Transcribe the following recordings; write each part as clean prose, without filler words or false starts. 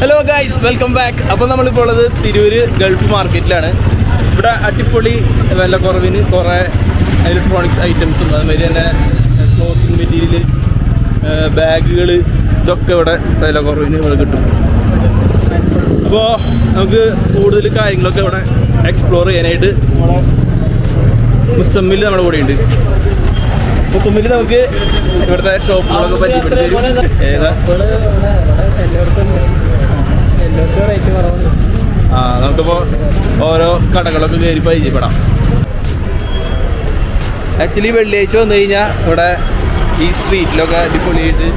Hello guys, welcome back. അപ്പോൾ നമ്മളിപ്പോൾ ഉള്ളത് തിരൂര് ഗൾഫ് മാർക്കറ്റിലാണ്. ഇവിടെ അടിപൊളി വില കുറവിന് കുറേ ഇലക്ട്രോണിക്സ് ഐറ്റംസും അതുമാതിരി തന്നെ ക്ലോത്തിങ് മെറ്റീരിയൽ, ബാഗുകൾ, ഇതൊക്കെ ഇവിടെ വില കുറവിന് ഇവിടെ കിട്ടും. അപ്പോൾ നമുക്ക് കൂടുതൽ കാര്യങ്ങളൊക്കെ ഇവിടെ എക്സ്പ്ലോർ ചെയ്യാനായിട്ട് നമ്മളെ മുസമ്മിൽ നമ്മുടെ കൂടെ ഉണ്ട്. മുസമ്മിൽ നമുക്ക് ഇവിടുത്തെ ഷോപ്പുകളൊക്കെ പരിചയപ്പെടുത്തി തരും. ഏതാ നമുക്കിപ്പോൾ ഓരോ കടകളൊക്കെ കയറി പരിചയപ്പെടാം. ആക്ച്വലി വെള്ളിയാഴ്ച വന്നു കഴിഞ്ഞാൽ ഇവിടെ ഈ സ്ട്രീറ്റിലൊക്കെ അടിപൊളിയായിട്ട്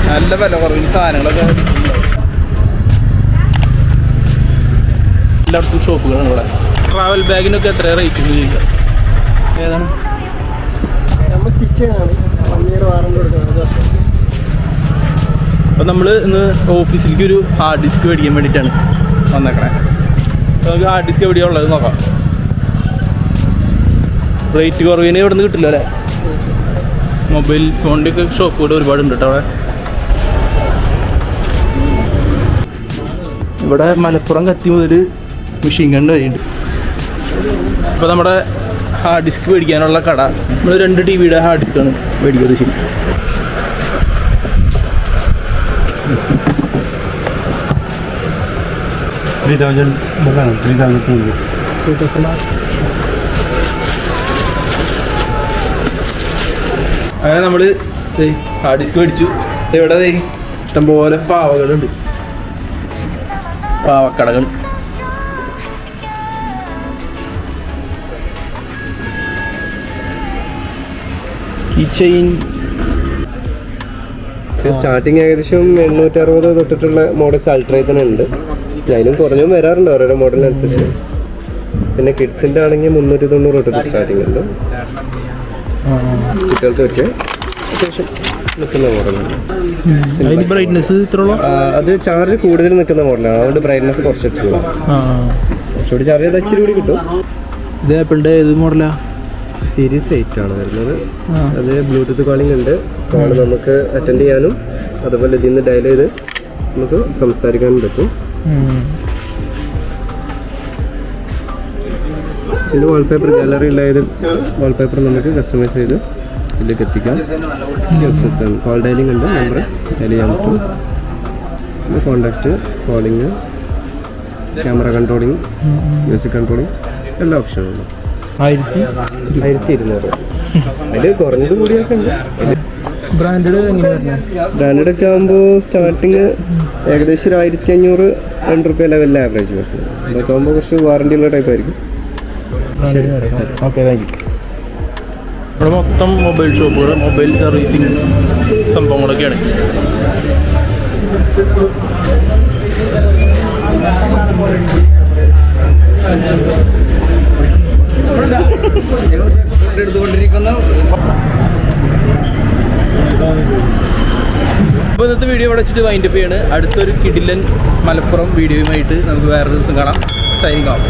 നല്ല വില കുറവിന് സാധനങ്ങളൊക്കെ എല്ലായിടത്തും ഷോപ്പുകളാണ് ഇവിടെ. ട്രാവൽ ബാഗിനൊക്കെ എത്ര റേറ്റ് ചോദിക്കുക? ഏതാണ്? അപ്പോൾ നമ്മൾ ഇന്ന് ഓഫീസിലേക്ക് ഒരു ഹാർഡ് ഡിസ്ക് മേടിക്കാൻ വേണ്ടിയിട്ടാണ് വന്നേക്കണേ. നമുക്ക് ഹാർഡ് ഡിസ്ക് എവിടെയാണ് ഉള്ളത് നോക്കാം. റേറ്റ് കുറവിന് ഇവിടെ നിന്ന് കിട്ടില്ല അല്ലേ? മൊബൈൽ ഫോണിൻ്റെ ഒക്കെ ഷോപ്പ് കൂടെ ഒരുപാടുണ്ട് കേട്ടോ അവിടെ. ഇവിടെ മലപ്പുറം കത്തി മുതൽ മെഷീൻ ഗൺ വരെയുണ്ട്. അപ്പോൾ നമ്മുടെ ഹാർഡ് ഡിസ്ക് മേടിക്കാനുള്ള കട, നമ്മൾ 2 TB ഹാർഡ് ഡിസ്ക്കാണ് മേടിക്കുന്നത്. ശരി, അങ്ങനെ നമ്മൾ ഹാർഡ് ഡിസ്ക് മേടിച്ചു. ഇവിടെ ഇഷ്ടംപോലെ പാവകളുണ്ട്, പാവക്കടകൾ. ഈ ചെയിൻ സ്റ്റാർട്ടിങ് ഏകദേശം 860 തൊട്ടിട്ടുള്ള മോഡൽസ് അൾട്രയിൽ തന്നെ ഉണ്ട്. അതിലും കുറഞ്ഞും വരാറുണ്ട് ഓരോരോ മോഡലിനനുസരിച്ച്. പിന്നെ കിഡ്സിൻ്റെ ആണെങ്കിൽ 390 തൊട്ടിട്ട് സ്റ്റാർട്ടിങ് ഉണ്ട്. കുട്ടികൾക്ക് പറ്റിയ അത്യാവശ്യം നിൽക്കുന്ന മോഡലാണ്. അത് ചാർജ് കൂടുതൽ നിൽക്കുന്ന മോഡലാണ്, അതുകൊണ്ട് ബ്രൈറ്റ്നസ് കുറച്ചിട്ടുള്ളൂ. കുറച്ചുകൂടി ചാർജ് ചെയ്താൽ ഇച്ചിരി കൂടി കിട്ടും. ഇത് ആപ്പിളിൻ്റെ ഏത് മോഡലാണ്? സീരീസ് 8 ആണ് വരുന്നത്. അത് ബ്ലൂടൂത്ത് കോളിംഗ് ഉണ്ട്. കോൾ നമുക്ക് അറ്റൻഡ് ചെയ്യാനും അതുപോലെ ഇതിൽ നിന്ന് ഡയൽ ചെയ്ത് നമുക്ക് സംസാരിക്കാനും പറ്റും. ഇത് വാൾപേപ്പർ ഗാലറി ഉള്ളതിൽ വാൾപേപ്പർ നമുക്ക് കസ്റ്റമൈസ് ചെയ്ത് ഇതിലേക്ക് എത്തിക്കാം. കോൾ ഡയലിംഗ് ഉണ്ട്, നമ്പർ ഡയൽ ചെയ്യാൻ പറ്റും. പിന്നെ contact, calling, camera controlling, music controlling, എല്ലാ ഓപ്ഷനും ഉണ്ട്. 1200. അതിൽ കുറഞ്ഞത് കൂടിയൊക്കെ ഉണ്ട്. ബ്രാൻഡഡ് ബ്രാൻഡഡ് ഒക്കെ ആകുമ്പോൾ സ്റ്റാർട്ടിങ് ഏകദേശം 1500 രൂപ ലെവലിൽ ആവറേജ് വരുന്നത്. അതൊക്കെ ആകുമ്പോൾ കുറച്ച് വാറണ്ടി ഉള്ള ടൈപ്പ് ആയിരിക്കും. Okay, thank you. ഇവിടെ മൊത്തം മൊബൈൽ ഷോപ്പുകൾ, മൊബൈൽ സർവീസിങ് സംഭവങ്ങളൊക്കെയാണ്. അപ്പോൾ ഇന്നത്തെ വീഡിയോ ഇവിടെ വെച്ചിട്ട് വൈൻഡപ്പ് ചെയ്യാണ്. അടുത്തൊരു കിടിലൻ മലപ്പുറം വീഡിയോയുമായിട്ട് നമുക്ക് വേറൊരു ദിവസം കാണാം. Signing off.